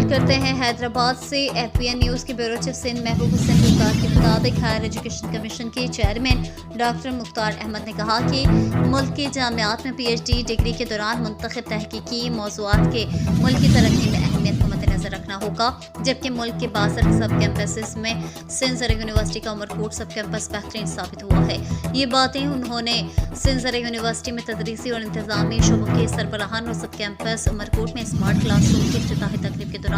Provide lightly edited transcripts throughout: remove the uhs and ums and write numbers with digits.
شامل کرتے ہیں حیدرآباد سے FBN نیوز کے بیورو چیف سندھ محبوب حسین گلزار کے مطابق ہائر ایجوکیشن کمیشن کے چیئرمین ڈاکٹر مختار احمد نے کہا کہ ملک کی جامعات میں PhD ڈگری کے دوران منتخب تحقیقی موضوعات کے ملکی ترقی میں اہمیت کو مد نظر رکھنا ہوگا، جبکہ ملک کے 62 سب کیمپسز میں سندھ زرعی یونیورسٹی کا عمرکوٹ سب کیمپس بہترین ثابت ہوا ہے۔ یہ باتیں انہوں نے سندھ زرعی یونیورسٹی میں تدریسی اور انتظامی شعبوں کے سربراہان اور سب کیمپس عمرکوٹ میں اسمارٹ کلاس روم کی افتتاحی تقریب کے دوران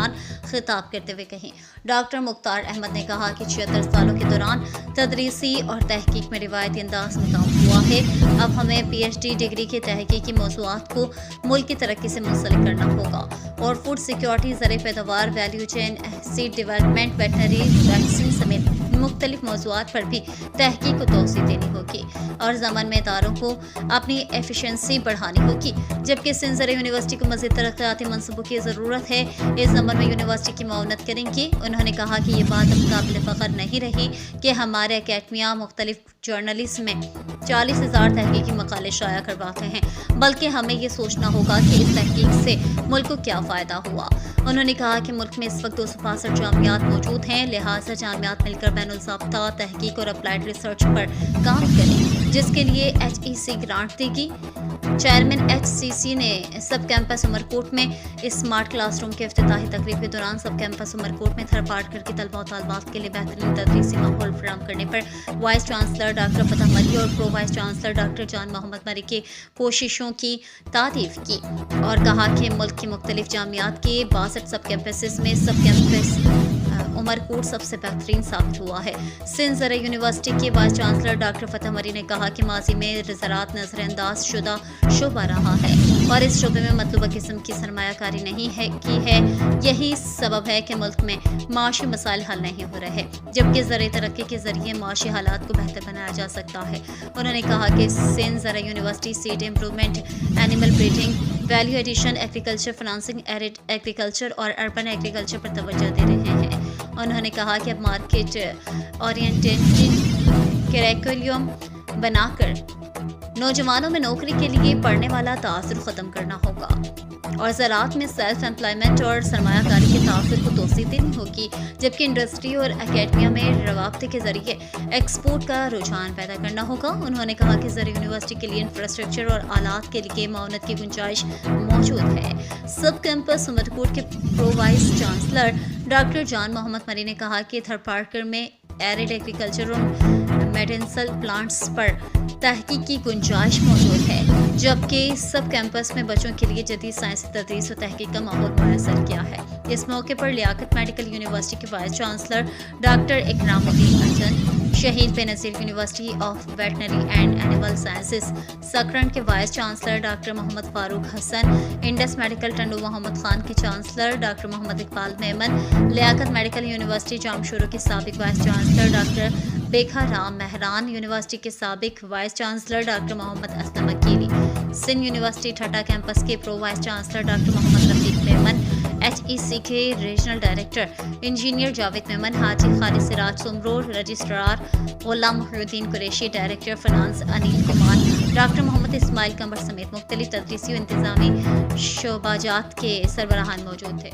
خطاب کرتے ہوئے کہیں۔ ڈاکٹر مختار احمد نے کہا کہ 76 سالوں کے دوران تدریسی اور تحقیق میں روایتی انداز میں کام ہوا ہے۔ اب ہمیں PhD ڈگری کے تحقیقی موضوعات کو ملک کی ترقی سے منسلک کرنا ہوگا اور فوڈ سیکیورٹی، زرعی پیداوار، value chain, seed development, veterinary, vaccine سمیت مختلف موضوعات پر بھی تحقیق کو توسیع دینی ہوگی اور ضمن میں اداروں کو اپنی ایفیشنسی بڑھانی ہوگی، جبکہ سندھ زرعی یونیورسٹی کو مزید ترقیاتی منصوبوں کی ضرورت ہے۔ اس ضمن میں یونیورسٹی کی معاونت کریں گی۔ انہوں نے کہا کہ یہ بات اب قابل فخر نہیں رہی کہ ہمارے اکیڈمیا مختلف جرنلز میں 40,000 تحقیقی مقالے شائع کرواتے ہیں، بلکہ ہمیں یہ سوچنا ہوگا کہ اس تحقیق سے ملک کو کیا فائدہ ہوا۔ انہوں نے کہا کہ ملک میں اس وقت 265 جامعات موجود ہیں، لہٰذا جامعات مل کر بین الضابطہ تحقیق اور اپلائیڈ ریسرچ پر کام کریں، جس کے لیے HEC گرانٹ دے گی۔ چیئرمین HCC نے سب کیمپس عمرکوٹ میں اسمارٹ کلاس روم کے افتتاحی تقریب کے دوران سب کیمپس عمرکوٹ میں تھرڈ پارٹ کے طلباء و طالبات کے لیے بہترین تدریسی ماحول فراہم کرنے پر وائس چانسلر ڈاکٹر فتح مری اور پرو وائس چانسلر ڈاکٹر جان محمد مری کی کوششوں کی تعریف کی اور کہا کہ ملک کی مختلف جامعات کے 62 سب کیمپسز میں سب کیمپس عمرکوٹ سب سے بہترین ثابت ہوا ہے۔ سندھ زرعی یونیورسٹی کے وائس چانسلر ڈاکٹر فتح مری نے کہا کہ ماضی میں زراعت نظر انداز شدہ شعبہ رہا ہے اور اس شعبے میں مطلوبہ قسم کی سرمایہ کاری نہیں کی ہے۔ یہی سبب ہے کہ ملک میں معاشی مسائل حل نہیں ہو رہے، جبکہ زرعی ترقی کے ذریعے معاشی حالات کو بہتر بنایا جا سکتا ہے۔ انہوں نے کہا کہ سندھ زرعی university seed improvement, animal breeding, value addition, agriculture financing, arid agriculture اور اربن ایگریکلچر پر توجہ دے رہے ہیں۔ انہوں نے کہا کہ اب مارکیٹ اورینٹیڈ کریکولم بنا کر نوجوانوں میں نوکری کے لیے پڑھنے والا تعصب ختم کرنا ہوگا اور زراعت میں سیلف امپلائمنٹ اور سرمایہ کاری کے تعصب کو توسیع دینی ہوگی، جبکہ انڈسٹری اور اکیڈمیا میں روابط کے ذریعے ایکسپورٹ کا رجحان پیدا کرنا ہوگا۔ انہوں نے کہا کہ زرعی یونیورسٹی کے لیے انفراسٹرکچر اور آلات کے لیے معاونت کی گنجائش موجود ہے۔ سب کیمپس عمرکوٹ کے پرو وائس چانسلر ڈاکٹر جان محمد مری نے کہا کہ تھرڈ پارکر میں ایرڈ ایگریکلچر اور میڈینسل پلانٹس پر تحقیق کی گنجائش موجود ہے، جبکہ سب کیمپس میں بچوں کے لیے جدید سائنسی تدریس و تحقیق کا ماحول میسر کیا ہے۔ اس موقع پر لیاقت میڈیکل یونیورسٹی کے vice chancellor doctor Ikram uddin انجن، Shaheed Benazir university of veterinary and animal sciences Sakrand کے vice chancellor doctor Muhammad Farooq Hassan, Indus medical Tando Muhammad Khan کے chancellor doctor Muhammad Iqbal Memon, Liaquat medical university Jamshoro کے سابق vice chancellor doctor Bheekha Ram Mehran, university کے سابق vice chancellor doctor Muhammad Aslam Aqeeli, Sindh university Thatta campus کے pro vice chancellor doctor Muhammad Rafiq Memon, HEC کے regional director engineer Javed Memon, Haji Khalid Siraj Soomro, registrar Ghulam Mohi uddin Qureshi, director finance Anil Kumar, doctor Muhammad Ismail Qamar سمیت مختلف تدریسی و انتظامی شعبہ جات کے سربراہان موجود تھے۔